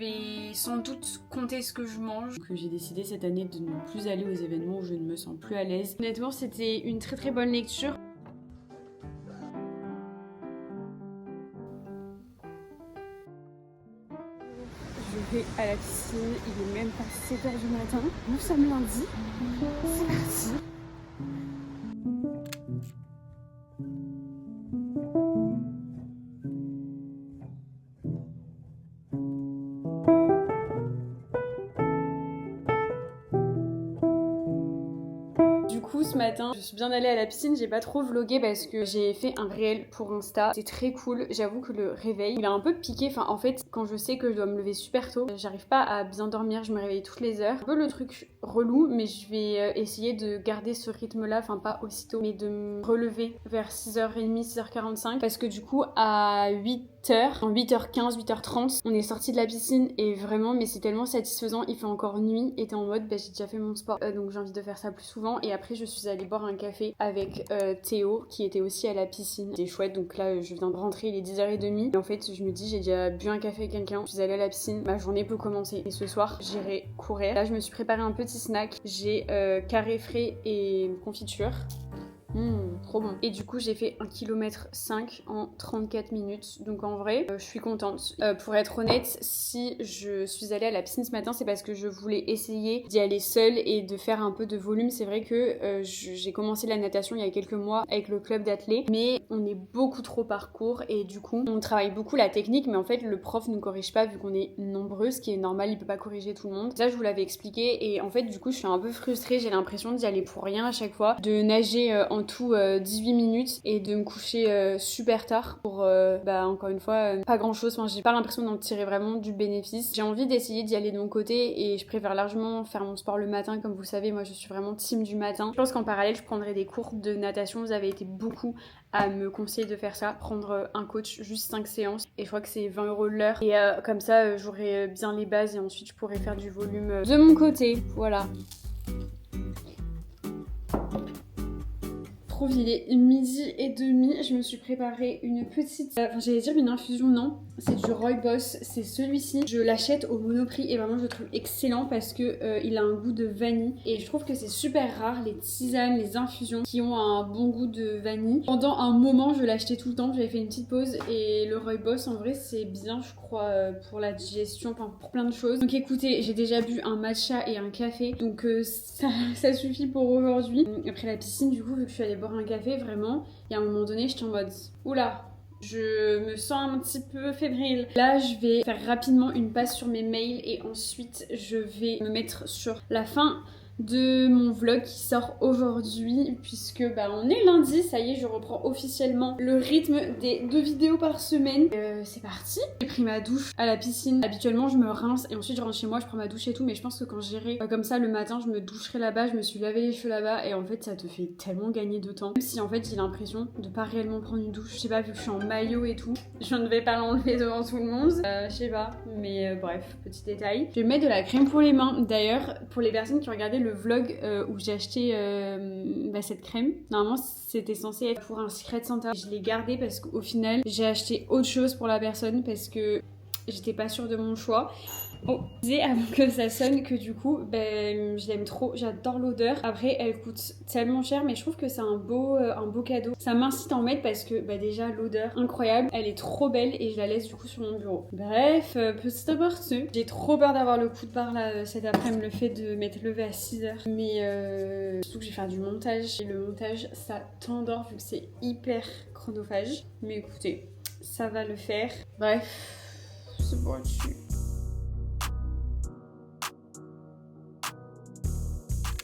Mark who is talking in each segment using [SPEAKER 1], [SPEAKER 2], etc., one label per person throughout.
[SPEAKER 1] Je vais sans doute compter ce que je mange. J'ai décidé cette année de ne plus aller aux événements où je ne me sens plus à l'aise. Honnêtement, c'était une très très bonne lecture. Je vais à la piscine, il est même pas 7h du matin. Nous sommes lundi. C'est parti. Du coup, ce matin, je suis bien allée à la piscine, j'ai pas trop vlogué parce que j'ai fait un réel pour Insta. C'est très cool, j'avoue que le réveil, il a un peu piqué. Enfin, en fait, quand je sais que je dois me lever super tôt, j'arrive pas à bien dormir, je me réveille toutes les heures. Un peu le truc relou, mais je vais essayer de garder ce rythme-là, enfin pas aussitôt, mais de me relever vers 6h30, 6h45 parce que du coup, à 8h, en 8h15, 8h30, on est sorti de la piscine et vraiment, mais c'est tellement satisfaisant, il fait encore nuit et t'es en mode, bah j'ai déjà fait mon sport, donc j'ai envie de faire ça plus souvent. Et après, je suis allée boire un café avec Théo qui était aussi à la piscine. C'était chouette, donc là je viens de rentrer, il est 10h30 et en fait je me dis j'ai déjà bu un café avec quelqu'un, je suis allée à la piscine, ma journée peut commencer et ce soir j'irai courir. Là je me suis préparé un petit snack, j'ai carré frais et confiture. Trop bon. Et du coup j'ai fait 1,5 km en 34 minutes. Donc en vrai, je suis contente. Pour être honnête, si je suis allée à la piscine ce matin, c'est parce que je voulais essayer d'y aller seule et de faire un peu de volume. C'est vrai que j'ai commencé la natation il y a quelques mois avec le club d'athlètes, mais on est beaucoup trop par cours et du coup on travaille beaucoup la technique, mais en fait le prof ne corrige pas vu qu'on est nombreux, ce qui est normal, il peut pas corriger tout le monde. Ça je vous l'avais expliqué et en fait du coup je suis un peu frustrée, j'ai l'impression d'y aller pour rien à chaque fois, de nager en tout 18 minutes et de me coucher super tard pour encore une fois pas grand chose. Enfin, j'ai pas l'impression d'en tirer vraiment du bénéfice. J'ai envie d'essayer d'y aller de mon côté et je préfère largement faire mon sport le matin. Comme vous savez, moi je suis vraiment team du matin. Je pense qu'en parallèle je prendrai des cours de natation. Vous avez été beaucoup à me conseiller de faire ça, prendre un coach, juste 5 séances et je crois que c'est 20€ l'heure et comme ça j'aurai bien les bases et ensuite je pourrai faire du volume de mon côté. Voilà. Il est 12h30, je me suis préparé une petite, j'allais dire une infusion, non, c'est du Rooibos, c'est celui-ci, je l'achète au Monoprix et vraiment je le trouve excellent parce que il a un goût de vanille et je trouve que c'est super rare les tisanes, les infusions qui ont un bon goût de vanille. Pendant un moment je l'achetais tout le temps, j'avais fait une petite pause et le Rooibos en vrai c'est bien je crois pour la digestion, enfin pour plein de choses. Donc écoutez, j'ai déjà bu un matcha et un café donc ça suffit pour aujourd'hui. Après la piscine du coup vu que je suis allée boire un café vraiment et à un moment donné j'étais en mode oula je me sens un petit peu fébrile. Là je vais faire rapidement une passe sur mes mails et ensuite je vais me mettre sur la fin de mon vlog qui sort aujourd'hui puisque on est lundi, ça y est je reprends officiellement le rythme des 2 vidéos par semaine. C'est parti. J'ai pris ma douche à la piscine, habituellement je me rince et ensuite je rentre chez moi, je prends ma douche et tout, mais je pense que quand j'irai comme ça le matin je me doucherai là-bas, je me suis lavé les cheveux là-bas et en fait ça te fait tellement gagner de temps, même si en fait j'ai l'impression de pas réellement prendre une douche, je sais pas vu que je suis en maillot et tout, je ne vais pas l'enlever devant tout le monde, je sais pas, mais bref, petit détail. Je vais mettre de la crème pour les mains, d'ailleurs pour les personnes qui ont regardé le vlog où j'ai acheté cette crème. Normalement c'était censé être pour un Secret Santa. Je l'ai gardé parce qu'au final j'ai acheté autre chose pour la personne parce que j'étais pas sûre de mon choix. Oh, je disais avant que ça sonne que du coup, je l'aime trop, j'adore l'odeur. Après, elle coûte tellement cher, mais je trouve que c'est un beau cadeau. Ça m'incite à en mettre parce que déjà l'odeur incroyable, elle est trop belle et je la laisse du coup sur mon bureau. Bref, petit aparté. J'ai trop peur d'avoir le coup de barre là cet après-midi, le fait de m'être levée à 6h. Mais surtout que je vais faire du montage et le montage ça t'endort vu que c'est hyper chronophage. Mais écoutez, ça va le faire. Bref, c'est bon dessus.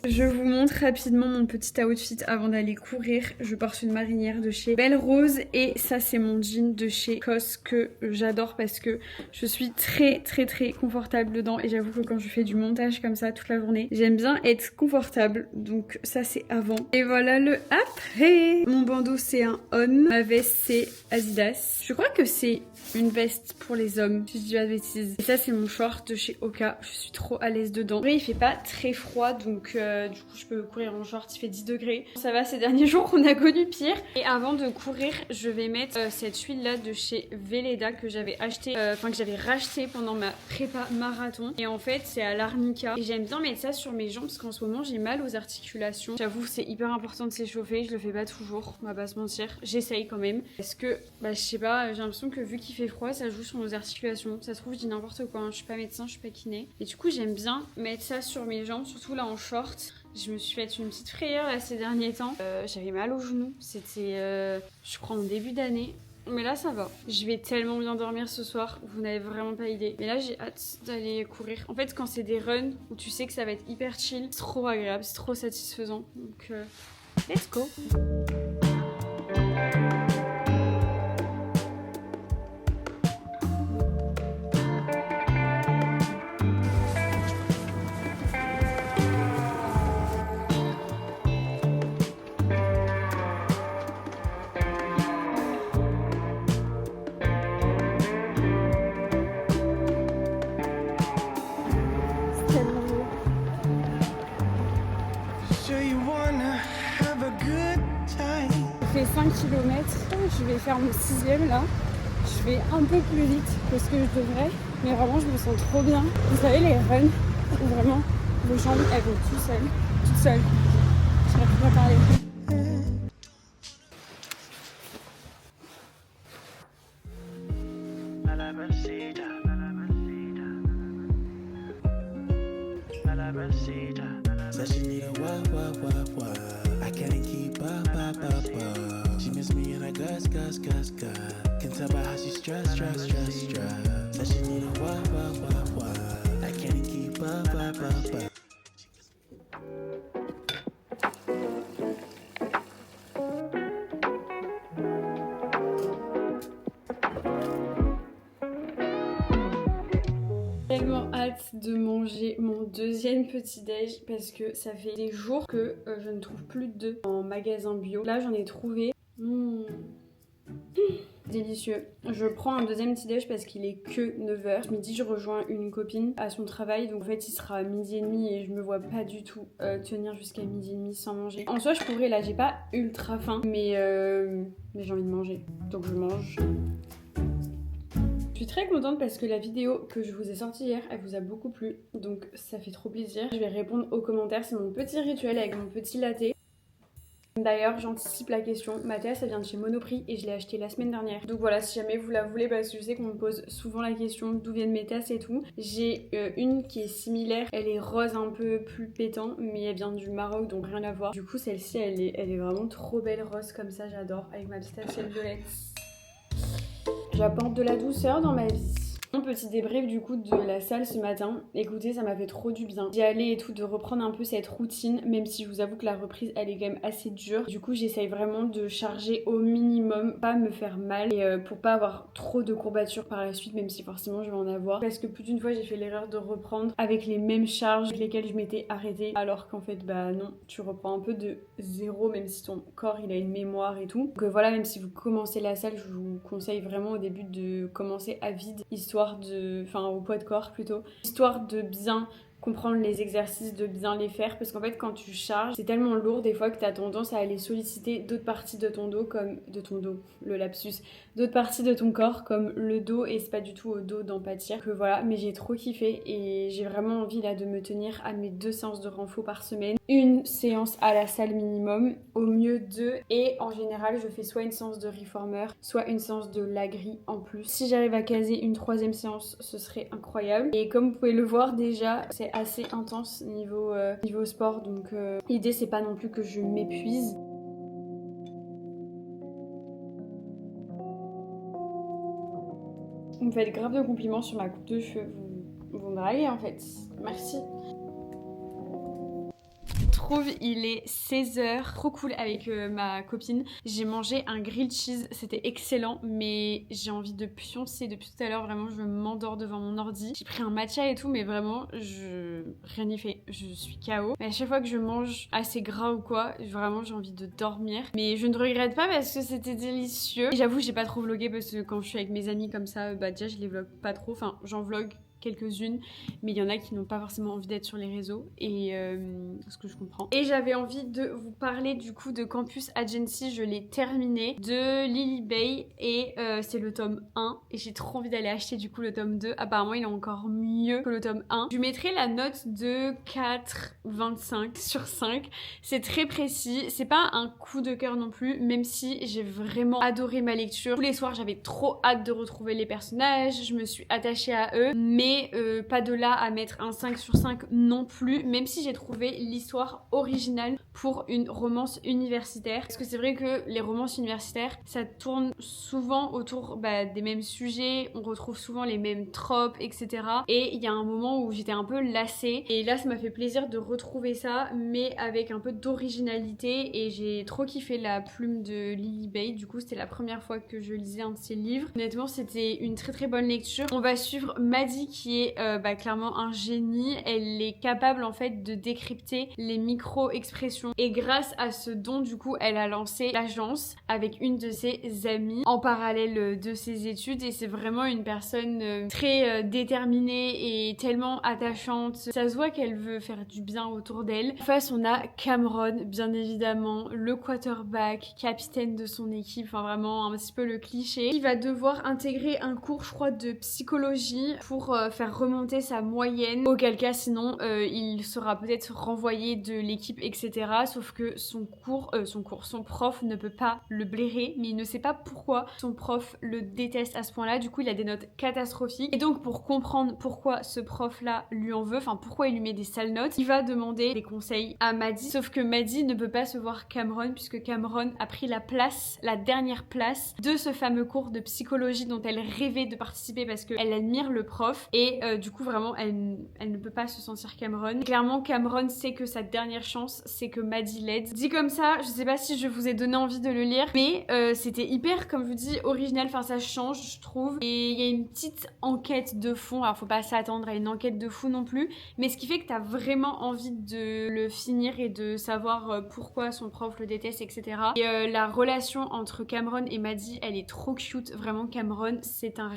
[SPEAKER 1] Je vous montre rapidement mon petit outfit avant d'aller courir. Je porte une marinière de chez Belle Rose et ça c'est mon jean de chez COS que j'adore parce que je suis très très très confortable dedans et j'avoue que quand je fais du montage comme ça toute la journée, j'aime bien être confortable. Donc ça c'est avant. Et voilà le après. Mon bandeau c'est un On. Ma veste c'est Adidas. Je crois que c'est une veste pour les hommes, si je dis pas de bêtises. Et ça c'est mon short de chez Oka. Je suis trop à l'aise dedans. En vrai il fait pas très froid donc Du coup je peux courir en short, il fait 10 degrés. Ça va, ces derniers jours on a connu pire. Et avant de courir, je vais mettre cette huile là de chez Velleda que j'avais acheté, que j'avais racheté pendant ma prépa marathon. Et en fait c'est à l'arnica. Et j'aime bien mettre ça sur mes jambes parce qu'en ce moment j'ai mal aux articulations. J'avoue c'est hyper important de s'échauffer, je le fais pas toujours, on va pas se mentir. J'essaye quand même. Parce que, je sais pas, j'ai l'impression que vu qu'il fait froid, ça joue sur nos articulations. Ça se trouve, je dis n'importe quoi, hein. Je suis pas médecin, je suis pas kiné. Et du coup, j'aime bien mettre ça sur mes jambes, surtout là en short. Je me suis fait une petite frayeur là ces derniers temps. J'avais mal aux genoux. C'était, je crois, en début d'année. Mais là, ça va. Je vais tellement bien dormir ce soir, vous n'avez vraiment pas idée. Mais là, j'ai hâte d'aller courir. En fait, quand c'est des runs où tu sais que ça va être hyper chill, c'est trop agréable, c'est trop satisfaisant. Donc, let's go! Je fais 5 km, je vais faire mon 6e là. Je vais un peu plus vite que ce que je devrais, mais vraiment je me sens trop bien. Vous savez les runs où vraiment vos jambes elles vont toutes seules. Je n'arrive pas à parler.
[SPEAKER 2] Said she need a what. I can't keep up. She miss me in her guts. Can tell by how she stress. Said she need a what. I can't keep up.
[SPEAKER 1] Tellement hâte de manger mon deuxième petit déj parce que ça fait des jours que je ne trouve plus d'œufs en magasin bio. Là j'en ai trouvé. Délicieux. Je prends un deuxième petit déj parce qu'il est que 9h. Ce midi je rejoins une copine à son travail, donc en fait il sera 12h30 et je me vois pas du tout tenir jusqu'à 12h30 sans manger. En soi je pourrais, là j'ai pas ultra faim mais j'ai envie de manger, donc je mange. Je suis très contente parce que la vidéo que je vous ai sortie hier, elle vous a beaucoup plu, donc ça fait trop plaisir. Je vais répondre aux commentaires, c'est mon petit rituel avec mon petit latte. D'ailleurs, j'anticipe la question, ma tasse elle vient de chez Monoprix et je l'ai achetée la semaine dernière. Donc voilà, si jamais vous la voulez, parce que je sais qu'on me pose souvent la question d'où viennent mes tasses et tout. J'ai une qui est similaire, elle est rose un peu plus pétant, mais elle vient du Maroc, donc rien à voir. Du coup, celle-ci, elle est vraiment trop belle rose comme ça, j'adore, avec ma petite assiette violette. J'apporte de la douceur dans ma vie. Un petit débrief du coup de la salle ce matin. Écoutez, ça m'a fait trop du bien d'y aller et tout, de reprendre un peu cette routine, même si je vous avoue que la reprise elle est quand même assez dure. Du coup j'essaye vraiment de charger au minimum, pas me faire mal et pour pas avoir trop de courbatures par la suite, même si forcément je vais en avoir. Parce que plus d'une fois j'ai fait l'erreur de reprendre avec les mêmes charges avec lesquelles je m'étais arrêtée, alors qu'en fait bah non, tu reprends un peu de zéro même si ton corps il a une mémoire et tout. Donc voilà, même si vous commencez la salle, je vous conseille vraiment au début de commencer à vide, histoire au poids de corps plutôt, histoire de bien comprendre les exercices, de bien les faire, parce qu'en fait quand tu charges c'est tellement lourd des fois que tu as tendance à aller solliciter d'autres parties de ton dos, comme de ton dos, le lapsus, d'autres parties de ton corps comme le dos, et c'est pas du tout au dos d'en pâtir. Que voilà, mais j'ai trop kiffé et j'ai vraiment envie là de me tenir à mes 2 séances de renfo par semaine, une séance à la salle minimum, au mieux 2, et en général je fais soit une séance de reformer, soit une séance de lagri en plus. Si j'arrive à caser une 3e séance, ce serait incroyable. Et comme vous pouvez le voir déjà, c'est assez intense niveau sport, donc l'idée c'est pas non plus que je m'épuise. Vous me faites grave de compliments sur ma coupe de cheveux, vous me draguez en fait, merci. Trouve, il est 16h, trop cool avec ma copine. J'ai mangé un grilled cheese, c'était excellent, mais j'ai envie de pioncer depuis tout à l'heure, vraiment je m'endors devant mon ordi. J'ai pris un matcha et tout, mais vraiment rien n'y fait, je suis KO. Mais à chaque fois que je mange assez gras ou quoi, vraiment j'ai envie de dormir. Mais je ne regrette pas parce que c'était délicieux. Et j'avoue j'ai pas trop vlogué parce que quand je suis avec mes amis comme ça, déjà je les vlog pas trop, enfin j'en vlog quelques-unes, mais il y en a qui n'ont pas forcément envie d'être sur les réseaux, et ce que je comprends. Et j'avais envie de vous parler du coup de Campus Agency, je l'ai terminé, de Lily Bay, et c'est le tome 1, et j'ai trop envie d'aller acheter du coup le tome 2. Apparemment il est encore mieux que le tome 1. Je lui mettrai la note de 4,25 sur 5. C'est très précis, c'est pas un coup de cœur non plus, même si j'ai vraiment adoré ma lecture. Tous les soirs j'avais trop hâte de retrouver les personnages, je me suis attachée à eux, mais pas de là à mettre un 5 sur 5 non plus, même si j'ai trouvé l'histoire originale pour une romance universitaire. Parce que c'est vrai que les romances universitaires, ça tourne souvent autour des mêmes sujets, on retrouve souvent les mêmes tropes, etc. Et il y a un moment où j'étais un peu lassée, et là ça m'a fait plaisir de retrouver ça, mais avec un peu d'originalité, et j'ai trop kiffé la plume de Lily Bay. Du coup c'était la première fois que je lisais un de ses livres. Honnêtement c'était une très très bonne lecture. On va suivre Maddie qui est clairement un génie. Elle est capable en fait de décrypter les micro-expressions, et grâce à ce don du coup elle a lancé l'agence avec une de ses amies en parallèle de ses études, et c'est vraiment une personne très déterminée et tellement attachante. Ça se voit qu'elle veut faire du bien autour d'elle. En face on a Cameron, bien évidemment, le quarterback, capitaine de son équipe, enfin vraiment un petit peu le cliché. Il va devoir intégrer un cours je crois de psychologie pour faire remonter sa moyenne, auquel cas sinon il sera peut-être renvoyé de l'équipe, etc. Sauf que son prof ne peut pas le blairer, mais il ne sait pas pourquoi son prof le déteste à ce point-là. Du coup il a des notes catastrophiques, et donc pour comprendre pourquoi ce prof-là lui en veut, enfin pourquoi il lui met des sales notes, il va demander des conseils à Maddie. Sauf que Maddie ne peut pas se voir Cameron, puisque Cameron a pris la dernière place de ce fameux cours de psychologie dont elle rêvait de participer parce qu'elle admire le prof, et du coup vraiment elle ne peut pas se sentir Cameron. Clairement Cameron sait que sa dernière chance c'est que Maddie l'aide. Dit comme ça, je sais pas si je vous ai donné envie de le lire, mais c'était hyper, comme je vous dis, original, enfin ça change je trouve, et il y a une petite enquête de fond. Alors faut pas s'attendre à une enquête de fou non plus, mais ce qui fait que t'as vraiment envie de le finir et de savoir pourquoi son prof le déteste, etc. Et la relation entre Cameron et Maddie, elle est trop cute. Vraiment Cameron c'est un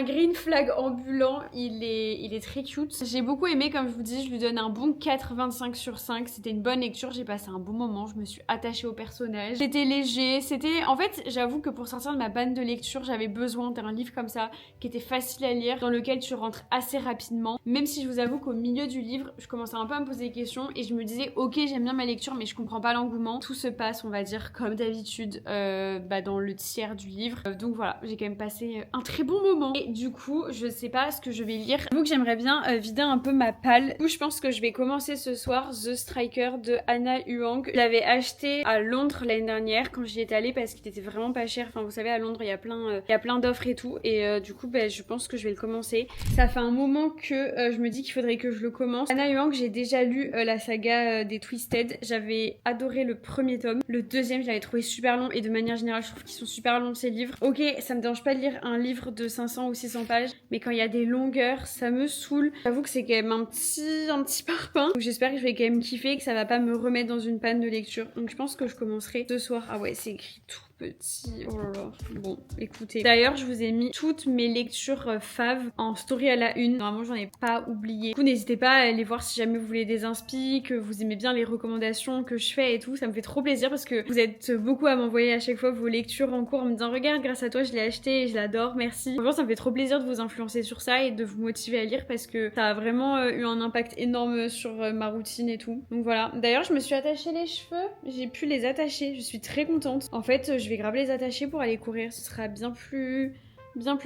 [SPEAKER 1] green flag ambulant. Il est très cute. J'ai beaucoup aimé, comme je vous dis, je lui donne un bon 4,25 sur 5. C'était une bonne lecture, j'ai passé un bon moment, je me suis attachée au personnage. C'était léger, en fait j'avoue que pour sortir de ma banne de lecture, j'avais besoin d'un livre comme ça, qui était facile à lire, dans lequel tu rentres assez rapidement. Même si je vous avoue qu'au milieu du livre, je commençais un peu à me poser des questions, et je me disais ok j'aime bien ma lecture mais je comprends pas l'engouement. Tout se passe on va dire comme d'habitude dans le tiers du livre. Donc voilà, j'ai quand même passé un très bon moment. Et du coup je sais pas ce que je vais lire. J'avoue que j'aimerais bien vider un peu ma palle. Du coup je pense que je vais commencer ce soir The Striker de Hannah Huang. Je l'avais acheté à Londres l'année dernière quand j'y étais allée parce qu'il était vraiment pas cher. Enfin vous savez à Londres il y a plein d'offres et tout, et du coup je pense que je vais le commencer. Ça fait un moment que je me dis qu'il faudrait que je le commence. Hannah Huang, j'ai déjà lu la saga des Twisted. J'avais adoré le premier tome. Le deuxième je l'avais trouvé super long, et de manière générale je trouve qu'ils sont super longs ces livres. Ok ça me dérange pas de lire un livre de 500 ou 600 pages, mais quand il y a des longueurs ça me saoule. J'avoue que c'est quand même un petit parpaing, donc j'espère que je vais quand même kiffer et que ça va pas me remettre dans une panne de lecture. Donc je pense que je commencerai ce soir. Ah ouais c'est écrit tout petit. Oh là là. Bon, écoutez. D'ailleurs, je vous ai mis toutes mes lectures fav en story à la une. Normalement, j'en ai pas oublié. Du coup, n'hésitez pas à aller voir si jamais vous voulez des inspi, que vous aimez bien les recommandations que je fais et tout. Ça me fait trop plaisir parce que vous êtes beaucoup à m'envoyer à chaque fois vos lectures en cours en me disant regarde, grâce à toi, je l'ai acheté et je l'adore, merci. Franchement, ça me fait trop plaisir de vous influencer sur ça et de vous motiver à lire parce que ça a vraiment eu un impact énorme sur ma routine et tout. Donc voilà. D'ailleurs, je me suis attachée les cheveux. J'ai pu les attacher. Je suis très contente. En fait, je vais grave les attacher pour aller courir, ce sera bien plus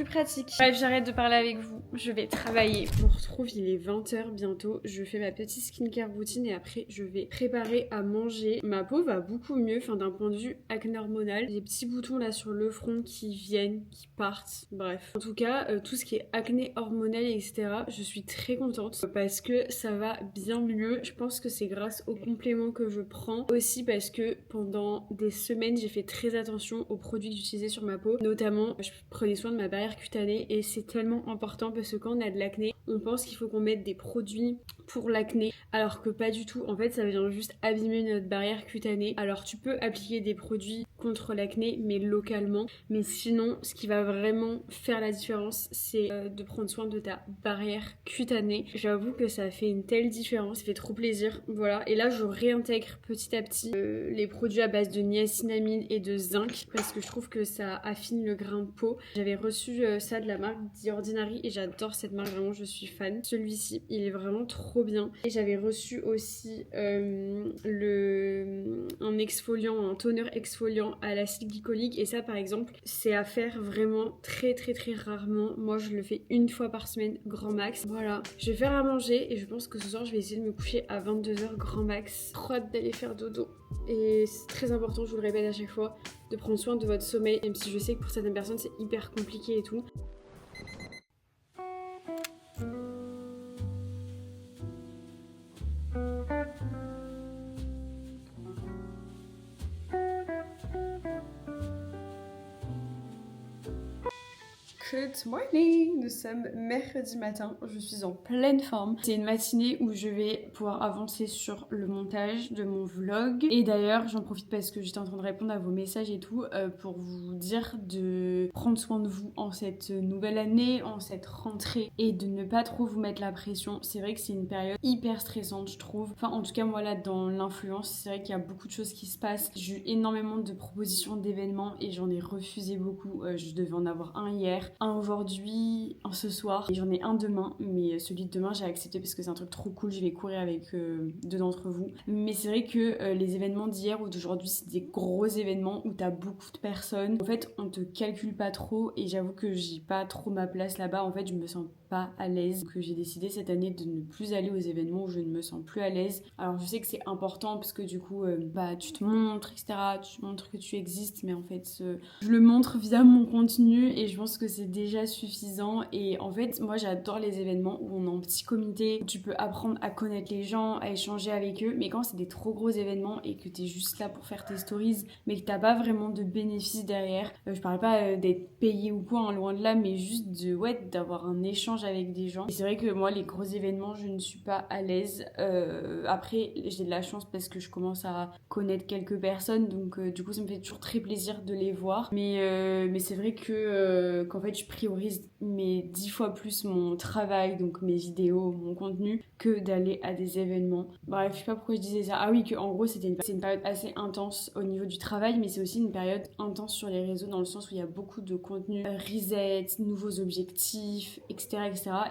[SPEAKER 1] pratique. Bref, j'arrête de parler avec vous, je vais travailler. On se retrouve, il est 20h bientôt, je fais ma petite skincare routine et après je vais préparer à manger. Ma peau va beaucoup mieux, enfin d'un point de vue acné hormonal. J'ai des petits boutons là sur le front qui viennent, qui partent, bref. En tout cas, tout ce qui est acné hormonal, etc., je suis très contente parce que ça va bien mieux. Je pense que c'est grâce aux compléments que je prends. Aussi parce que pendant des semaines, j'ai fait très attention aux produits que j'utilisais sur ma peau. Notamment, je prenais soin de ma barrière cutanée et c'est tellement important parce que quand on a de l'acné, on pense qu'il faut qu'on mette des produits pour l'acné alors que pas du tout. En fait, ça vient juste abîmer notre barrière cutanée. Alors tu peux appliquer des produits contre l'acné, mais localement. Mais sinon, ce qui va vraiment faire la différence, c'est de prendre soin de ta barrière cutanée. J'avoue que ça fait une telle différence, ça fait trop plaisir. Voilà, et là je réintègre petit à petit les produits à base de niacinamide et de zinc parce que je trouve que ça affine le grain de peau. J'avais reçu ça de la marque The Ordinary et j'adore cette marque, vraiment je suis fan. Celui-ci, il est vraiment trop bien. Et j'avais reçu aussi un exfoliant, un toner exfoliant à l'acide glycolique et ça par exemple c'est à faire vraiment très rarement. Moi je le fais une fois par semaine grand max. Voilà, je vais faire à manger et je pense que ce soir je vais essayer de me coucher à 22h grand max. Trop hâte d'aller faire dodo et c'est très important, je vous le répète à chaque fois, de prendre soin de votre sommeil même si je sais que pour certaines personnes c'est hyper compliqué et tout. Good morning! Nous sommes mercredi matin, je suis en pleine forme. C'est une matinée où je vais pouvoir avancer sur le montage de mon vlog. Et d'ailleurs, j'en profite parce que j'étais en train de répondre à vos messages et tout pour vous dire de prendre soin de vous en cette nouvelle année, en cette rentrée et de ne pas trop vous mettre la pression. C'est vrai que c'est une période hyper stressante, je trouve. Enfin, en tout cas, moi là, dans l'influence, c'est vrai qu'il y a beaucoup de choses qui se passent. J'ai eu énormément de propositions d'événements et j'en ai refusé beaucoup. Je devais en avoir un hier, un aujourd'hui, un ce soir et j'en ai un demain, mais celui de demain j'ai accepté parce que c'est un truc trop cool, je vais courir avec deux d'entre vous. Mais c'est vrai que les événements d'hier ou d'aujourd'hui c'est des gros événements où t'as beaucoup de personnes. En fait on te calcule pas trop et j'avoue que j'ai pas trop ma place là-bas, en fait je me sens pas à l'aise. Donc j'ai décidé cette année de ne plus aller aux événements où je ne me sens plus à l'aise. Alors je sais que c'est important parce que du coup tu te montres etc, tu montres que tu existes, mais en fait je le montre via mon contenu et je pense que c'est déjà suffisant. Et en fait moi j'adore les événements où on est en petit comité, où tu peux apprendre à connaître les gens, à échanger avec eux, mais quand c'est des trop gros événements et que t'es juste là pour faire tes stories mais que t'as pas vraiment de bénéfices derrière, je parle pas d'être payé ou quoi, hein, loin de là, mais juste d'avoir un échange avec des gens. Et c'est vrai que moi les gros événements je ne suis pas à l'aise. Après j'ai de la chance parce que je commence à connaître quelques personnes, donc du coup ça me fait toujours très plaisir de les voir, mais c'est vrai que qu'en fait je priorise 10 fois plus mon travail, donc mes vidéos, mon contenu, que d'aller à des événements. Bref, je sais pas pourquoi je disais ça. Ah oui, que en gros c'est une période assez intense au niveau du travail, mais c'est aussi une période intense sur les réseaux dans le sens où il y a beaucoup de contenu reset, nouveaux objectifs, etc.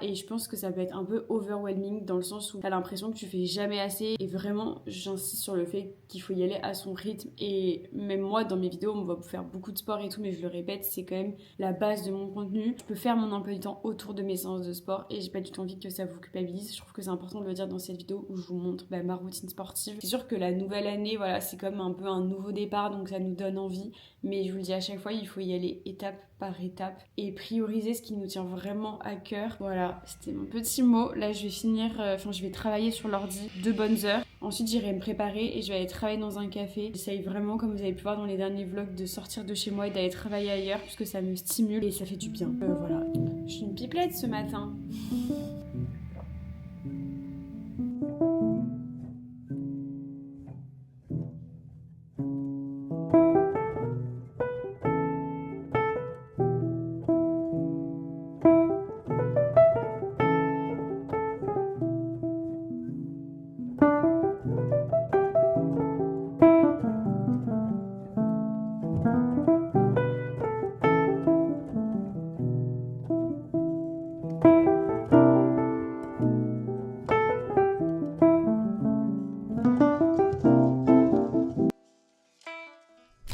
[SPEAKER 1] Et je pense que ça peut être un peu overwhelming dans le sens où t'as l'impression que tu fais jamais assez. Et vraiment, j'insiste sur le fait qu'il faut y aller à son rythme. Et même moi, dans mes vidéos, on va faire beaucoup de sport et tout, mais je le répète, c'est quand même la base de mon contenu. Je peux faire mon emploi du temps autour de mes séances de sport et j'ai pas du tout envie que ça vous culpabilise. Je trouve que c'est important de le dire dans cette vidéo où je vous montre ma routine sportive. C'est sûr que la nouvelle année, voilà, c'est comme un peu un nouveau départ, donc ça nous donne envie. Mais je vous le dis à chaque fois, il faut y aller étape par étape et prioriser ce qui nous tient vraiment à cœur. Voilà, c'était mon petit mot. Là, je vais finir, je vais travailler sur l'ordi 2 bonnes heures. Ensuite, j'irai me préparer et je vais aller travailler dans un café. J'essaye vraiment, comme vous avez pu voir dans les derniers vlogs, de sortir de chez moi et d'aller travailler ailleurs puisque ça me stimule et ça fait du bien. Voilà, je suis une pipelette ce matin.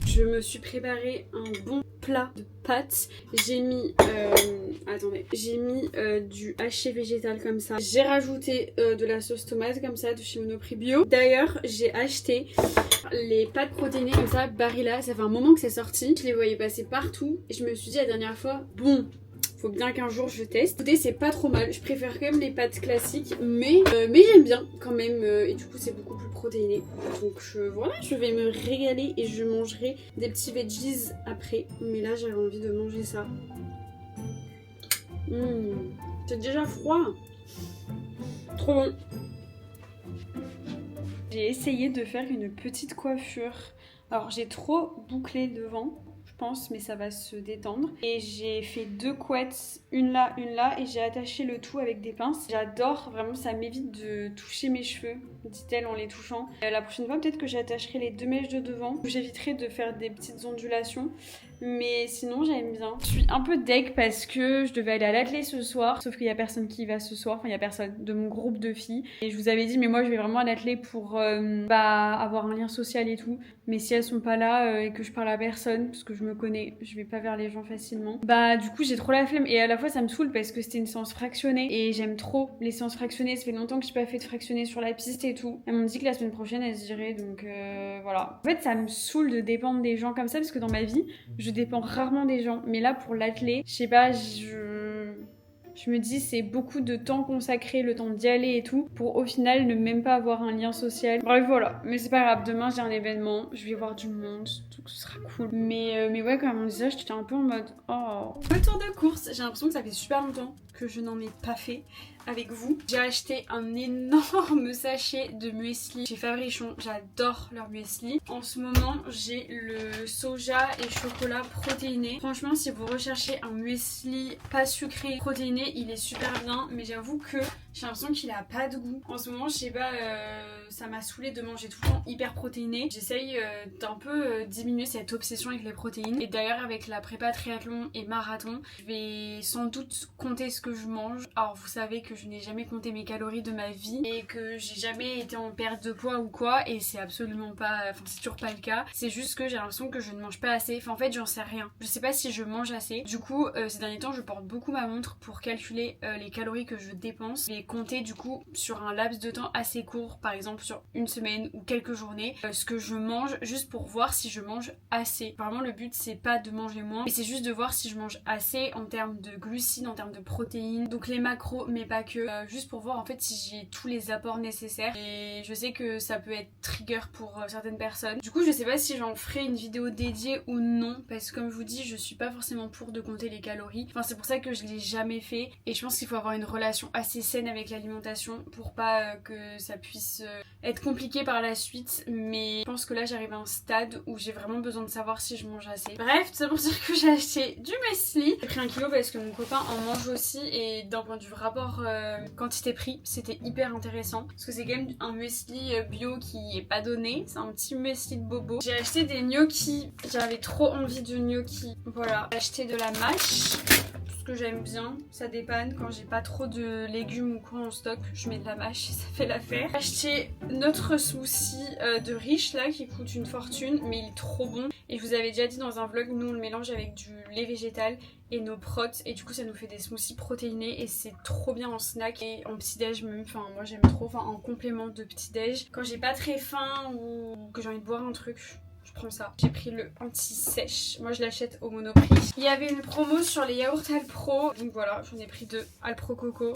[SPEAKER 1] Je me suis préparé un bon plat de pâtes. J'ai mis, du haché végétal comme ça. J'ai rajouté de la sauce tomate comme ça de chez Monoprix Bio. D'ailleurs, j'ai acheté les pâtes protéinées comme ça, Barilla. Ça fait un moment que c'est sorti. Je les voyais passer partout. Et je me suis dit la dernière fois, bon, faut bien qu'un jour je teste. Écoutez, c'est pas trop mal. Je préfère quand même les pâtes classiques, mais j'aime bien quand même. Et du coup, c'est beaucoup plus protéiné. Donc voilà, je vais me régaler et je mangerai des petits veggies après. Mais là, j'avais envie de manger ça. C'est déjà froid. Trop bon. J'ai essayé de faire une petite coiffure Alors j'ai trop bouclé devant, je pense, mais ça va se détendre. Et j'ai fait 2 couettes, une là, et j'ai attaché le tout avec des pinces. J'adore, vraiment, ça m'évite de toucher mes cheveux, dit-elle en les touchant. La prochaine fois, peut-être que j'attacherai les 2 mèches de devant. J'éviterai de faire des petites ondulations. Mais sinon j'aime bien. Je suis un peu deg parce que je devais aller à l'atelier ce soir, sauf qu'il y a personne qui y va ce soir, enfin il y a personne de mon groupe de filles. Et je vous avais dit mais moi je vais vraiment à l'atelier pour avoir un lien social et tout. Mais si elles sont pas là et que je parle à personne, parce que je me connais, je vais pas vers les gens facilement. Bah du coup j'ai trop la flemme et à la fois ça me saoule parce que c'était une séance fractionnée et j'aime trop les séances fractionnées. Ça fait longtemps que j'ai pas fait de fractionné sur la piste et tout. Elles m'ont dit que la semaine prochaine elles iraient donc voilà. En fait ça me saoule de dépendre des gens comme ça parce que dans ma vie je dépends rarement des gens, mais là pour l'athlé, je sais pas, je me dis c'est beaucoup de temps consacré, le temps d'y aller et tout, pour au final ne même pas avoir un lien social. Bref voilà, mais c'est pas grave, demain j'ai un événement, je vais voir du monde, donc ce sera cool. Mais ouais, quand on disait ça, j'étais un peu en mode oh. Retour de course, j'ai l'impression que ça fait super longtemps que je n'en ai pas fait avec vous. J'ai acheté un énorme sachet de muesli chez Fabrichon, j'adore leur muesli. En ce moment j'ai le soja et chocolat protéiné. Franchement si vous recherchez un muesli pas sucré protéiné, il est super bien, mais j'avoue que j'ai l'impression qu'il a pas de goût. En ce moment je sais pas, ça m'a saoulé de manger tout le temps hyper protéiné. J'essaye d'un peu diminuer cette obsession avec les protéines. Et d'ailleurs avec la prépa triathlon et marathon, je vais sans doute compter ce que je mange. Alors vous savez que je n'ai jamais compté mes calories de ma vie et que j'ai jamais été en perte de poids ou quoi, et c'est absolument pas, enfin c'est toujours pas le cas. C'est juste que j'ai l'impression que je ne mange pas assez. Enfin en fait j'en sais rien. Je sais pas si je mange assez. Du coup ces derniers temps je porte beaucoup ma montre pour calculer les calories que je dépense et compter du coup sur un laps de temps assez court, par exemple sur une semaine ou quelques journées, ce que je mange, juste pour voir si je mange assez. Vraiment le but c'est pas de manger moins, mais c'est juste de voir si je mange assez en termes de glucides, en termes de protéines, donc les macros mais pas que, juste pour voir en fait si j'ai tous les apports nécessaires. Et je sais que ça peut être trigger pour certaines personnes. Du coup je sais pas si j'en ferai une vidéo dédiée ou non, parce que comme je vous dis je suis pas forcément pour de compter les calories. Enfin c'est pour ça que je l'ai jamais fait, et je pense qu'il faut avoir une relation assez saine avec l'alimentation pour pas que ça puisse être compliqué par la suite. Mais je pense que là j'arrive à un stade où j'ai vraiment besoin de savoir si je mange assez. Bref, tout ça pour dire que j'ai acheté du muesli. J'ai pris 1 kilo parce que mon copain en mange aussi, et d'un point de vue rapport quantité-prix c'était hyper intéressant parce que c'est quand même un muesli bio qui est pas donné, c'est un petit muesli de bobo. J'ai acheté des gnocchis, j'avais trop envie de gnocchis, voilà. J'ai acheté de la mâche, que j'aime bien, ça dépanne quand j'ai pas trop de légumes ou quoi en stock, je mets de la mâche et ça fait l'affaire. J'ai acheté notre smoothie de riche là qui coûte une fortune mais il est trop bon, et je vous avais déjà dit dans un vlog, nous on le mélange avec du lait végétal et nos protes, et du coup ça nous fait des smoothies protéinés et c'est trop bien en snack et en petit déj même, enfin moi j'aime trop, enfin en complément de petit déj quand j'ai pas très faim ou que j'ai envie de boire un truc. Prends ça. J'ai pris le anti-sèche. Moi je l'achète au Monoprix. Il y avait une promo sur les yaourts Alpro. Donc voilà, j'en ai pris 2 Alpro Coco.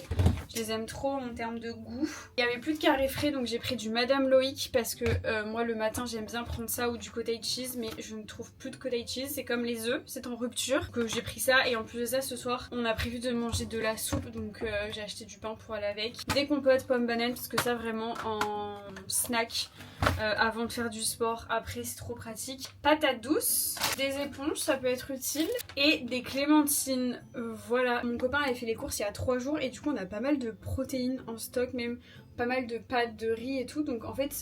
[SPEAKER 1] Je les aime trop en termes de goût. Il y avait plus de carré frais, donc j'ai pris du Madame Loïc parce que moi le matin j'aime bien prendre ça ou du cottage cheese, mais je ne trouve plus de cottage cheese. C'est comme les œufs, c'est en rupture. Que j'ai pris ça, et en plus de ça ce soir on a prévu de manger de la soupe, donc j'ai acheté du pain pour aller avec. Des compotes pommes bananes parce que ça vraiment en snack avant de faire du sport, après c'est trop pratique. Patates douces, des éponges ça peut être utile, et des clémentines. Voilà, mon copain avait fait les courses il y a 3 jours et du coup on a pas mal de protéines en stock, même pas mal de pâtes, de riz et tout, donc en fait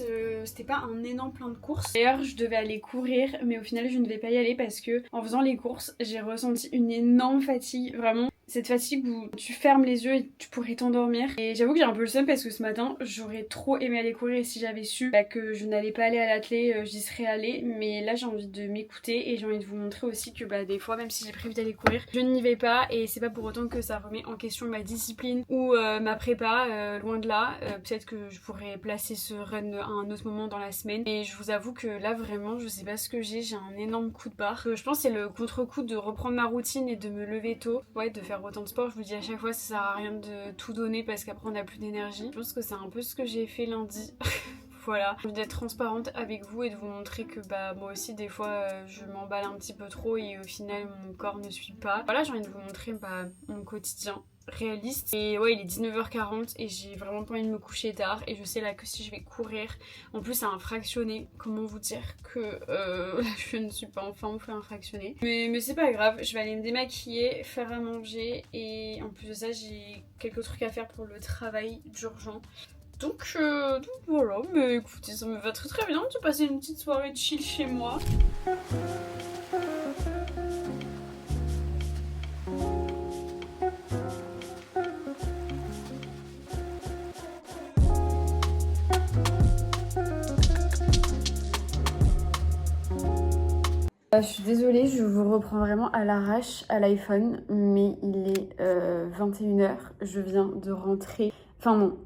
[SPEAKER 1] c'était pas un énorme plein de courses. D'ailleurs je devais aller courir mais au final je ne vais pas y aller parce que en faisant les courses j'ai ressenti une énorme fatigue, vraiment cette fatigue où tu fermes les yeux et tu pourrais t'endormir. Et j'avoue que j'ai un peu le seum parce que ce matin j'aurais trop aimé aller courir, et si j'avais su que je n'allais pas aller à l'athlé, j'y serais allée. Mais là j'ai envie de m'écouter et j'ai envie de vous montrer aussi que des fois même si j'ai prévu d'aller courir, je n'y vais pas, et c'est pas pour autant que ça remet en question ma discipline ou ma prépa, loin de là. Peut-être que je pourrais placer ce run à un autre moment dans la semaine, et je vous avoue que là vraiment je sais pas ce que j'ai un énorme coup de barre. Je pense que c'est le contre-coup de reprendre ma routine et de me lever tôt, ouais, de faire autant de sport. Je vous dis à chaque fois ça sert à rien de tout donner parce qu'après on a plus d'énergie. Je pense que c'est un peu ce que j'ai fait lundi. Voilà, j'ai envie d'être transparente avec vous et de vous montrer que moi aussi des fois je m'emballe un petit peu trop et au final mon corps ne suit pas. Voilà, j'ai envie de vous montrer mon quotidien réaliste. Et ouais, il est 19h40 et j'ai vraiment pas envie de me coucher tard. Et je sais là que si je vais courir, en plus c'est un fractionné, comment vous dire que je ne suis pas en forme pour un fractionné. Mais c'est pas grave, je vais aller me démaquiller, faire à manger et en plus de ça j'ai quelques trucs à faire pour le travail d'urgent. Donc voilà, mais écoutez, ça me va très très bien de passer une petite soirée chill chez moi. Je suis désolée, je vous reprends vraiment à l'arrache à l'iPhone, mais il est 21h, je viens de rentrer. Enfin non,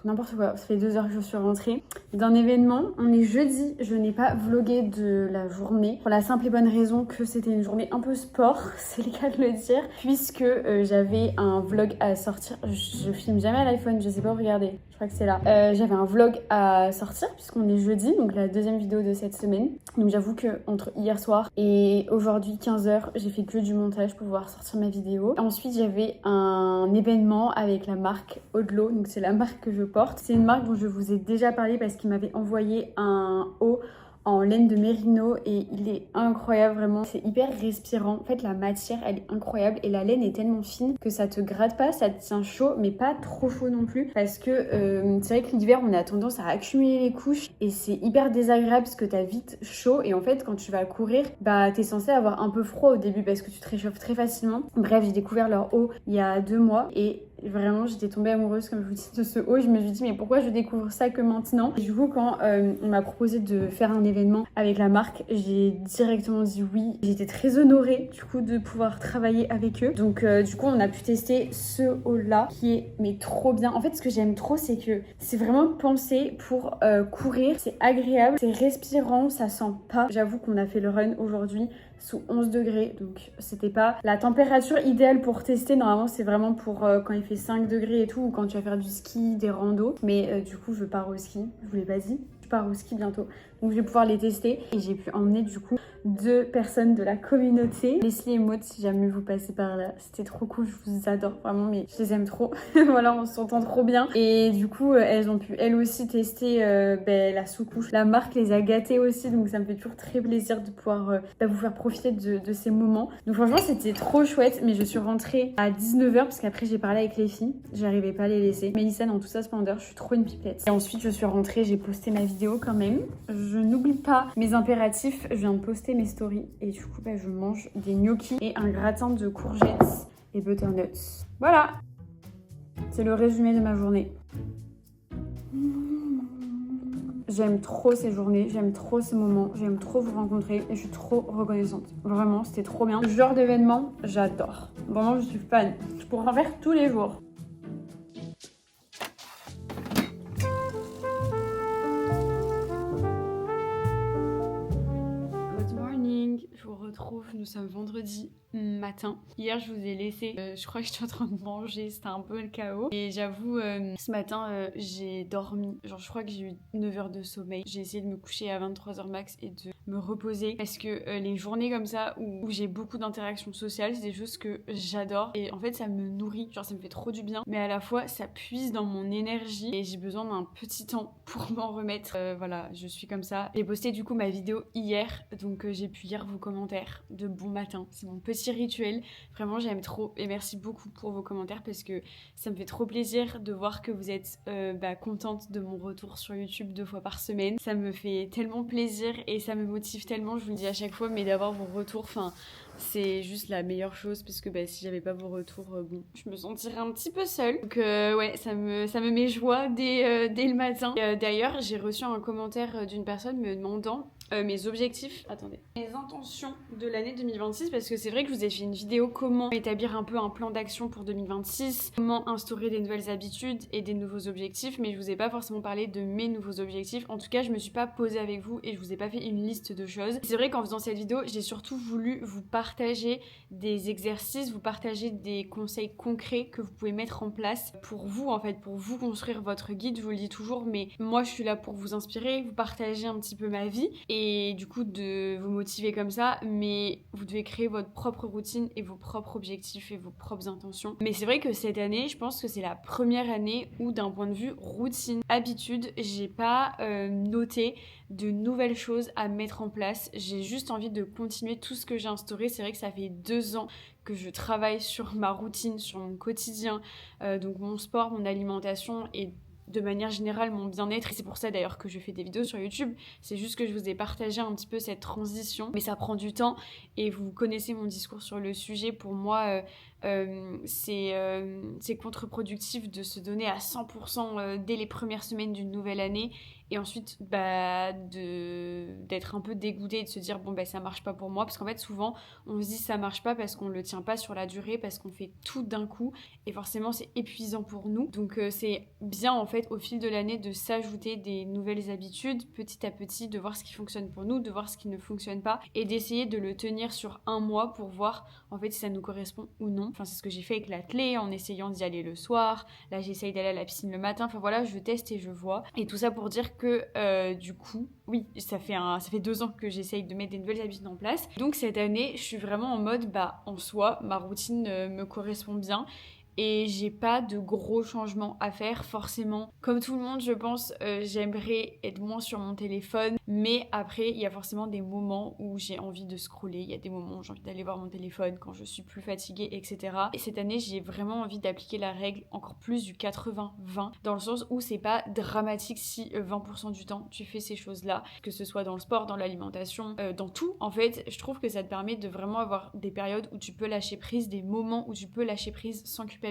[SPEAKER 1] n'importe quoi, ça fait 2 heures que je suis rentrée d'un événement. On est jeudi, je n'ai pas vlogué de la journée pour la simple et bonne raison que c'était une journée un peu sport, c'est le cas de le dire, puisque j'avais un vlog à sortir. Je filme jamais à l'iPhone, je sais pas où regarder, je crois que c'est là. J'avais un vlog à sortir puisqu'on est jeudi, donc la deuxième vidéo de cette semaine. Donc j'avoue que entre hier soir et aujourd'hui 15h, j'ai fait que du montage pour pouvoir sortir ma vidéo. Ensuite j'avais un événement avec la marque Odlo, donc c'est la marque que je porte. C'est une marque dont je vous ai déjà parlé parce qu'il m'avait envoyé un haut en laine de mérino et il est incroyable vraiment, c'est hyper respirant. En fait la matière elle est incroyable et la laine est tellement fine que ça te gratte pas, ça te tient chaud mais pas trop chaud non plus parce que c'est vrai que l'hiver on a tendance à accumuler les couches et c'est hyper désagréable parce que t'as vite chaud et en fait quand tu vas courir bah t'es censé avoir un peu froid au début parce que tu te réchauffes très facilement. Bref, j'ai découvert leur haut il y a 2 mois et vraiment j'étais tombée amoureuse comme je vous dis de ce haut. Je me suis dit mais pourquoi je découvre ça que maintenant. Et du coup quand on m'a proposé de faire un événement avec la marque, j'ai directement dit oui. J'étais très honorée du coup de pouvoir travailler avec eux. Donc du coup on a pu tester ce haut là qui est mais trop bien. En fait ce que j'aime trop c'est que c'est vraiment pensé pour courir. C'est agréable, c'est respirant, ça sent pas. J'avoue qu'on a fait le run aujourd'hui sous 11 degrés, donc c'était pas la température idéale pour tester. Normalement c'est vraiment pour quand il fait 5 degrés et tout, ou quand tu vas faire du ski, des randos. Mais du coup je pars au ski, je vous l'ai pas dit, je pars au ski bientôt, donc je vais pouvoir les tester. Et j'ai pu emmener du coup 2 personnes de la communauté, Leslie et Maud, si jamais vous passez par là. C'était trop cool, je vous adore vraiment, mais je les aime trop. Voilà, on s'entend trop bien. Et du coup elles ont pu elles aussi tester la sous-couche. La marque les a gâtées aussi, donc ça me fait toujours très plaisir de pouvoir vous faire profiter de ces moments. Donc franchement c'était trop chouette, mais je suis rentrée à 19h parce qu'après j'ai parlé avec les filles, j'arrivais pas à les laisser. Mélissa dans tout sa splendeur, je suis trop une pipette. Et ensuite je suis rentrée, j'ai posté ma vidéo quand même. Je n'oublie pas mes impératifs, je viens de poster mes stories et du coup je mange des gnocchis et un gratin de courgettes et butternuts. Voilà, c'est le résumé de ma journée. J'aime trop ces journées, j'aime trop ces moments, j'aime trop vous rencontrer et je suis trop reconnaissante. Vraiment, c'était trop bien. Ce genre d'événement, j'adore. Vraiment, je suis fan. Je pourrais en faire tous les jours. Good morning, je vous retrouve, nous sommes vendredi matin. Hier je vous ai laissé, je crois que j'étais en train de manger, c'était un peu le chaos. Et j'avoue, ce matin j'ai dormi, genre je crois que j'ai eu 9 heures de sommeil. J'ai essayé de me coucher à 23h max et de me reposer parce que les journées comme ça où j'ai beaucoup d'interactions sociales, c'est des choses que j'adore et en fait ça me nourrit, genre ça me fait trop du bien, mais à la fois ça puise dans mon énergie et j'ai besoin d'un petit temps pour m'en remettre. Voilà, je suis comme ça. J'ai posté du coup ma vidéo hier, donc j'ai pu lire vos commentaires de bon matin. C'est mon petit rituel, vraiment j'aime trop et merci beaucoup pour vos commentaires parce que ça me fait trop plaisir de voir que vous êtes contente de mon retour sur YouTube 2 fois par semaine. Ça me fait tellement plaisir et ça me motive tellement, je vous le dis à chaque fois, mais d'avoir vos retours, enfin c'est juste la meilleure chose parce que si j'avais pas vos retours, bon, je me sentirais un petit peu seule. Donc ouais, ça me met joie dès le matin. D'ailleurs, j'ai reçu un commentaire d'une personne me demandant mes objectifs, attendez, mes intentions de l'année 2026 parce que c'est vrai que je vous ai fait une vidéo comment établir un peu un plan d'action pour 2026, comment instaurer des nouvelles habitudes et des nouveaux objectifs, mais je vous ai pas forcément parlé de mes nouveaux objectifs. En tout cas, je me suis pas posée avec vous et je vous ai pas fait une liste de choses. C'est vrai qu'en faisant cette vidéo, j'ai surtout voulu vous partager des exercices, vous partager des conseils concrets que vous pouvez mettre en place pour vous, en fait, pour vous construire votre guide. Je vous le dis toujours, mais moi je suis là pour vous inspirer, vous partager un petit peu ma vie et du coup de vous motiver comme ça, mais vous devez créer votre propre routine et vos propres objectifs et vos propres intentions. Mais c'est vrai que cette année, je pense que c'est la première année où d'un point de vue routine, habitude, j'ai pas noté de nouvelles choses à mettre en place. J'ai juste envie de continuer tout ce que j'ai instauré. C'est vrai que ça fait 2 ans que je travaille sur ma routine, sur mon quotidien, donc mon sport, mon alimentation et de manière générale mon bien-être, et c'est pour ça d'ailleurs que je fais des vidéos sur YouTube. C'est juste que je vous ai partagé un petit peu cette transition, mais ça prend du temps et vous connaissez mon discours sur le sujet. Pour moi c'est contre-productif de se donner à 100% dès les premières semaines d'une nouvelle année et ensuite d'être un peu dégoûté et de se dire bon ça marche pas pour moi, parce qu'en fait souvent on se dit ça marche pas parce qu'on le tient pas sur la durée, parce qu'on fait tout d'un coup et forcément c'est épuisant pour nous. Donc c'est bien en fait au fil de l'année de s'ajouter des nouvelles habitudes petit à petit, de voir ce qui fonctionne pour nous, de voir ce qui ne fonctionne pas et d'essayer de le tenir sur un mois pour voir en fait si ça nous correspond ou non. Enfin c'est ce que j'ai fait avec l'athlé en essayant d'y aller le soir. Là j'essaye d'aller à la piscine le matin. Enfin voilà, je teste et je vois. Et tout ça pour dire que du coup, oui, ça fait 2 ans que j'essaye de mettre des nouvelles habitudes en place. Donc cette année, je suis vraiment en mode en soi, ma routine me correspond bien. Et j'ai pas de gros changements à faire forcément. Comme tout le monde, je pense, j'aimerais être moins sur mon téléphone. Mais après, il y a forcément des moments où j'ai envie de scroller. Il y a des moments où j'ai envie d'aller voir mon téléphone quand je suis plus fatiguée, etc. Et cette année, j'ai vraiment envie d'appliquer la règle encore plus du 80-20. Dans le sens où c'est pas dramatique si 20% du temps tu fais ces choses-là. Que ce soit dans le sport, dans l'alimentation, dans tout. En fait, je trouve que ça te permet de vraiment avoir des périodes où tu peux lâcher prise, des moments où tu peux lâcher prise sans culpabiliser.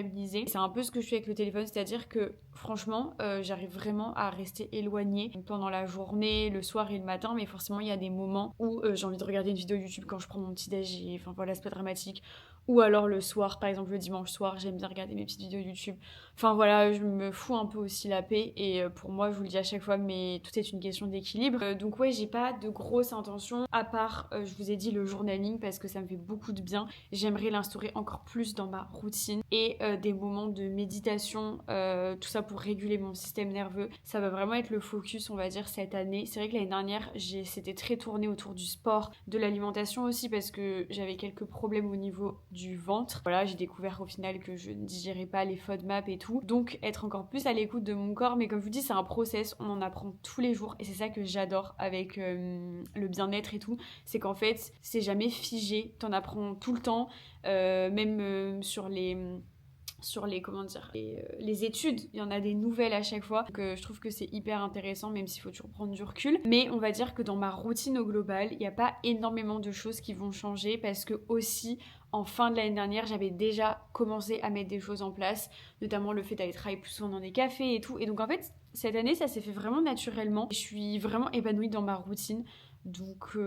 [SPEAKER 1] C'est un peu ce que je fais avec le téléphone, c'est-à-dire que franchement j'arrive vraiment à rester éloignée pendant la journée, le soir et le matin, mais forcément il y a des moments où j'ai envie de regarder une vidéo YouTube quand je prends mon petit déj, enfin voilà, c'est pas dramatique. Ou alors le soir, par exemple le dimanche soir, j'aime bien regarder mes petites vidéos YouTube. Enfin voilà, je me fous un peu aussi la paix et pour moi, je vous le dis à chaque fois, mais tout est une question d'équilibre. Donc ouais, j'ai pas de grosses intentions, à part, je vous ai dit, le journaling, parce que ça me fait beaucoup de bien. J'aimerais l'instaurer encore plus dans ma routine et des moments de méditation, tout ça pour réguler mon système nerveux. Ça va vraiment être le focus, on va dire, cette année. C'est vrai que l'année dernière, c'était très tourné autour du sport, de l'alimentation aussi, parce que j'avais quelques problèmes au niveau du ventre. Voilà, j'ai découvert au final que je ne digérais pas les FODMAP et tout. Donc être encore plus à l'écoute de mon corps. Mais comme je vous dis, c'est un process, on en apprend tous les jours. Et c'est ça que j'adore avec le bien-être et tout. C'est qu'en fait, c'est jamais figé. T'en apprends tout le temps. Même sur les études, il y en a des nouvelles à chaque fois. Donc je trouve que c'est hyper intéressant, même s'il faut toujours prendre du recul. Mais on va dire que dans ma routine au global, il n'y a pas énormément de choses qui vont changer, parce que aussi en fin de l'année dernière, j'avais déjà commencé à mettre des choses en place, notamment le fait d'aller travailler plus souvent dans des cafés et tout. Et donc en fait, cette année, ça s'est fait vraiment naturellement. Je suis vraiment épanouie dans ma routine. Donc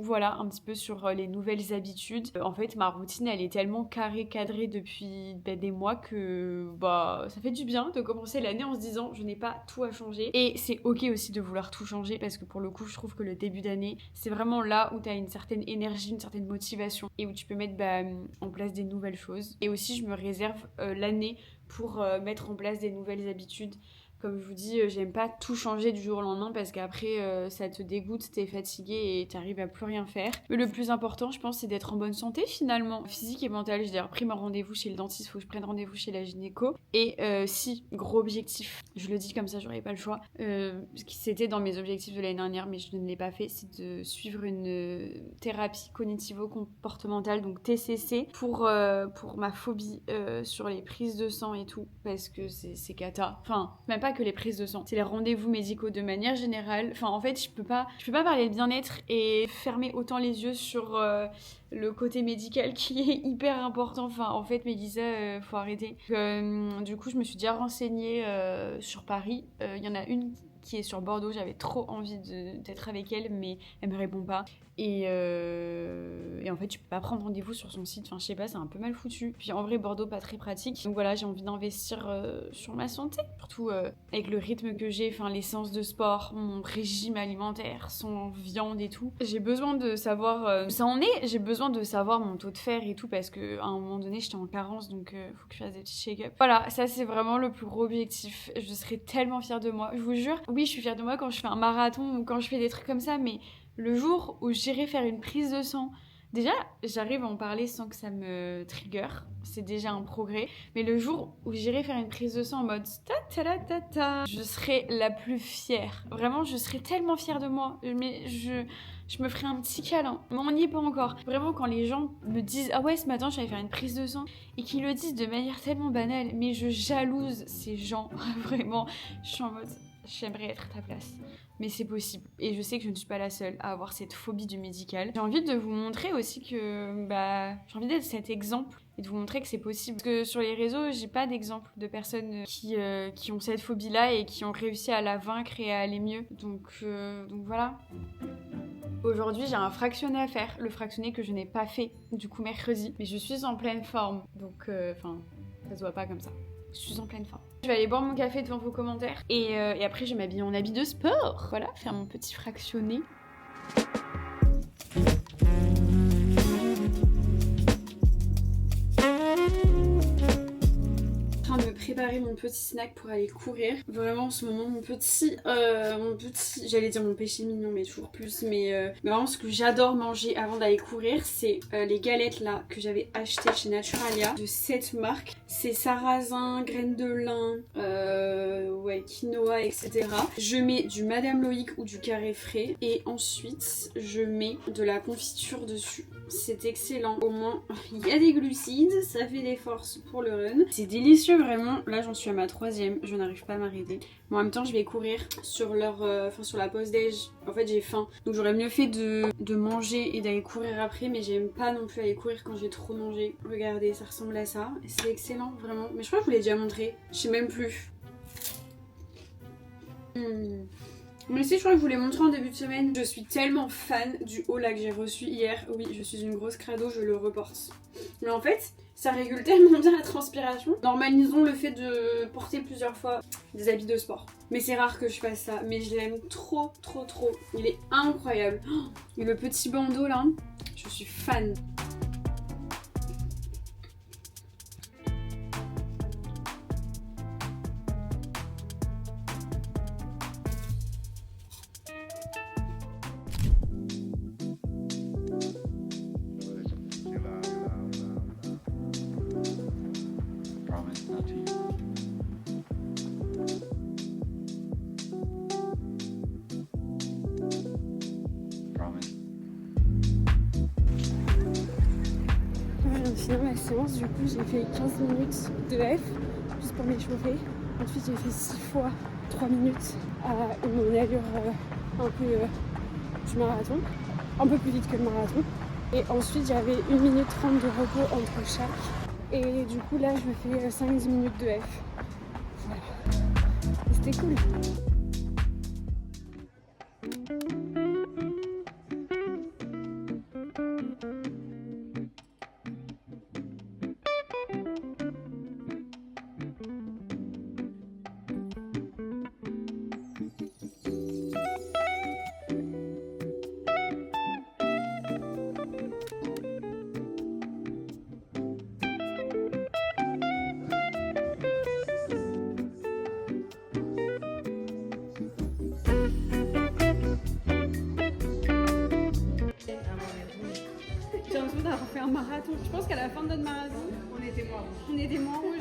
[SPEAKER 1] voilà un petit peu sur les nouvelles habitudes. En fait, ma routine, elle est tellement carrée, cadrée depuis des mois que ça fait du bien de commencer l'année en se disant je n'ai pas tout à changer. Et c'est ok aussi de vouloir tout changer, parce que pour le coup, je trouve que le début d'année, c'est vraiment là où tu as une certaine énergie, une certaine motivation et où tu peux mettre en place des nouvelles choses. Et aussi, je me réserve l'année pour mettre en place des nouvelles habitudes. Comme je vous dis, j'aime pas tout changer du jour au lendemain, parce qu'après ça te dégoûte, t'es fatigué et t'arrives à plus rien faire. Mais le plus important, je pense, c'est d'être en bonne santé finalement, physique et mentale. J'ai d'ailleurs pris mon rendez-vous chez le dentiste, faut que je prenne rendez-vous chez la gynéco. Et si, gros objectif, je le dis comme ça, j'aurais pas le choix, c'était dans mes objectifs de l'année dernière, mais je ne l'ai pas fait, c'est de suivre une thérapie cognitivo-comportementale, donc TCC, pour ma phobie sur les prises de sang et tout, parce que c'est cata. Enfin, même pas que les prises de sang, c'est les rendez-vous médicaux de manière générale. Enfin en fait je peux pas parler de bien-être et fermer autant les yeux sur le côté médical qui est hyper important. Enfin en fait Mélissa, faut arrêter. Du coup je me suis déjà renseignée sur Paris. Il y en a une qui est sur Bordeaux, j'avais trop envie d'être avec elle, mais elle me répond pas. Et en fait, tu peux pas prendre rendez-vous sur son site. Enfin, je sais pas, c'est un peu mal foutu. Puis en vrai, Bordeaux, pas très pratique. Donc voilà, j'ai envie d'investir sur ma santé. Surtout avec le rythme que j'ai, enfin, les séances de sport, mon régime alimentaire, sans viande et tout. J'ai besoin de savoir où ça en est. J'ai besoin de savoir mon taux de fer et tout, parce qu'à un moment donné, j'étais en carence. Donc faut que je fasse des petits shake-up. Voilà, ça c'est vraiment le plus gros objectif. Je serais tellement fière de moi. Je vous jure, oui, je suis fière de moi quand je fais un marathon ou quand je fais des trucs comme ça, mais Le jour où j'irai faire une prise de sang, déjà, j'arrive à en parler sans que ça me trigger, c'est déjà un progrès. Mais le jour où j'irai faire une prise de sang en mode ta ta ta ta ta, je serai la plus fière. Vraiment, je serai tellement fière de moi. Mais je me ferai un petit câlin. Mais on n'y est pas encore. Vraiment, quand les gens me disent ah ouais, ce matin, j'allais faire une prise de sang et qu'ils le disent de manière tellement banale, mais je jalouse ces gens. Vraiment, je suis en mode j'aimerais être à ta place. Mais c'est possible. Et je sais que je ne suis pas la seule à avoir cette phobie du médical. J'ai envie de vous montrer aussi que j'ai envie d'être cet exemple et de vous montrer que c'est possible. Parce que sur les réseaux, j'ai pas d'exemple de personnes qui ont cette phobie-là et qui ont réussi à la vaincre et à aller mieux. Donc voilà. Aujourd'hui, j'ai un fractionné à faire. Le fractionné que je n'ai pas fait, du coup, mercredi. Mais je suis en pleine forme. Donc, ça se voit pas comme ça. Je suis en pleine forme. Je vais aller boire mon café devant vos commentaires et après je vais m'habiller en habit de sport. Voilà, faire mon petit fractionné. En train de me préparer mon petit snack pour aller courir. Vraiment en ce moment mon petit j'allais dire mon péché mignon mais toujours plus mais vraiment ce que j'adore manger avant d'aller courir c'est les galettes là que j'avais achetées chez Naturalia de cette marque. C'est sarrasin, graines de lin, quinoa, etc. Je mets du Madame Loïc ou du carré frais et ensuite je mets de la confiture dessus. C'est excellent. Au moins, il y a des glucides, ça fait des forces pour le run. C'est délicieux vraiment. Là, j'en suis à ma 3e, je n'arrive pas à m'arrêter. Mais en même temps, je vais courir sur sur la pause déj. En fait, j'ai faim. Donc j'aurais mieux fait de manger et d'aller courir après, mais j'aime pas non plus aller courir quand j'ai trop mangé. Regardez, ça ressemble à ça. C'est excellent, vraiment. Mais je crois que je vous l'ai déjà montré. Je sais même plus. Mais si, je crois que je vous l'ai montré en début de semaine. Je suis tellement fan du haut là que j'ai reçu hier. Oui, je suis une grosse crado, je le reporte. Mais en fait, ça régule tellement bien la transpiration. Normalisons le fait de porter plusieurs fois des habits de sport. Mais c'est rare que je fasse ça. Mais je l'aime trop, trop, trop. Il est incroyable. Et le petit bandeau là, je suis fan. Sinon ma séance du coup j'ai fait 15 minutes de F juste pour m'échauffer. Ensuite j'ai fait 6 fois 3 minutes à une allure un peu du marathon, un peu plus vite que le marathon. Et ensuite j'avais 1 minute 30 de repos entre chaque. Et du coup là je me fais 5-10 minutes de F. Voilà. Et c'était cool. D'avoir fait un marathon. Je pense qu'à la fin de notre marathon, on était moins rouges.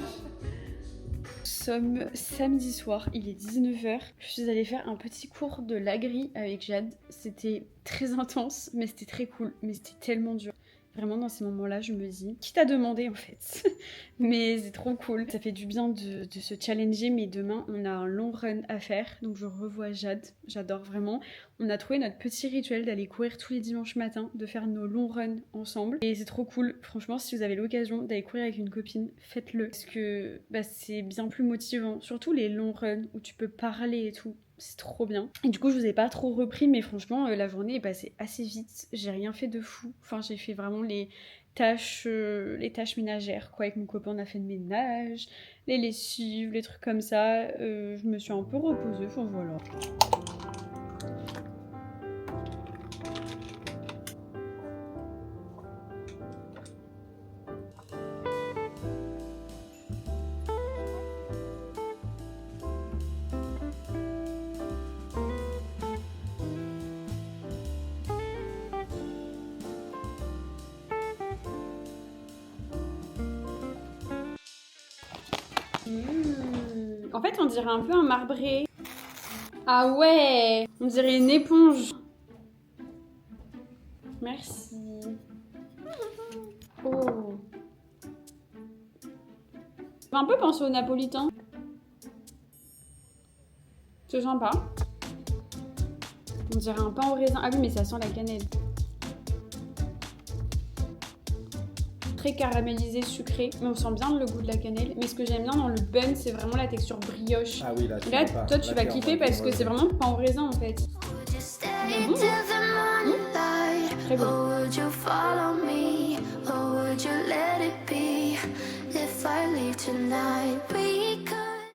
[SPEAKER 1] Nous sommes samedi soir, il est 19h. Je suis allée faire un petit cours de l'agri avec Jade. C'était très intense, mais c'était très cool. Mais c'était tellement dur. Vraiment, dans ces moments-là, je me dis, qui t'a demandé en fait. Mais c'est trop cool. Ça fait du bien de se challenger, mais demain, on a un long run à faire. Donc je revois Jade, j'adore vraiment. On a trouvé notre petit rituel d'aller courir tous les dimanches matins, de faire nos longs runs ensemble. Et c'est trop cool. Franchement, si vous avez l'occasion d'aller courir avec une copine, faites-le. Parce que c'est bien plus motivant. Surtout les longs runs où tu peux parler et tout. C'est trop bien. Et du coup, je vous ai pas trop repris, mais franchement, la journée est passée assez vite. J'ai rien fait de fou. Enfin, j'ai fait vraiment les tâches ménagères, quoi. Avec mon copain, on a fait le ménage, les lessives, les trucs comme ça. Je me suis un peu reposée, enfin voilà. En fait, on dirait un peu un marbré. Ah ouais, on dirait une éponge. Merci. Oh. Ça fait un peu penser au napolitain. C'est sympa. On dirait un pain au raisin. Ah oui, mais ça sent la cannelle. Très caramélisé, sucré. Mais on sent bien le goût de la cannelle. Mais ce que j'aime bien dans le bun, c'est vraiment la texture brioche.
[SPEAKER 3] Ah oui, là,
[SPEAKER 1] Là toi, tu vas kiffer parce que c'est vraiment pain au raisin en fait. Très bon.
[SPEAKER 4] If I leave tonight